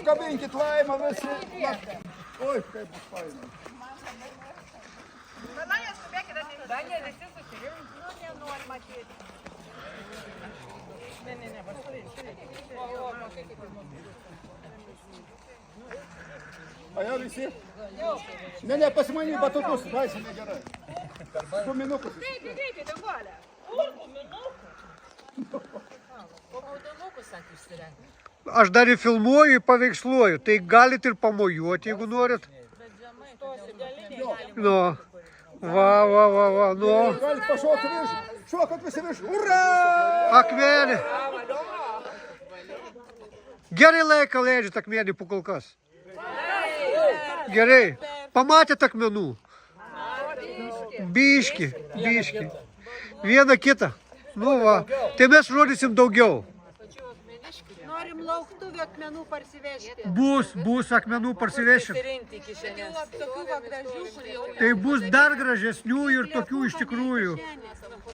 Pakabinkit laimą visi. Oi, kaip bus faina. Daniel, visi susirinks. Nu, nenori matyti. Ne, pastovėk. A jau visi? Ne, pasimany batukus, vaisime gerai. Guminukus. Greitai, danguolė. Maudonukus ant išsirenka. Aš dar ir filmuoju, paveiksluoju, tai galit ir pamojuoti, jeigu norit. Nu, va, nu. Galit pašokti virš, šokat visi virš, ura! Akmenį. Gerai laiką leidžiat akmenį po kol kas. Gerai. Pamatėt akmenų? Biški. Vieną kitą. Nu va, tai mes rodysim daugiau. Norim lauktuvių akmenų parsivežti. Bus akmenų parsivešim. Sirinkti iki šiandien. Tokių va gražių, kur jau Tai bus dar gražesnių ir tokių iš tikrųjų.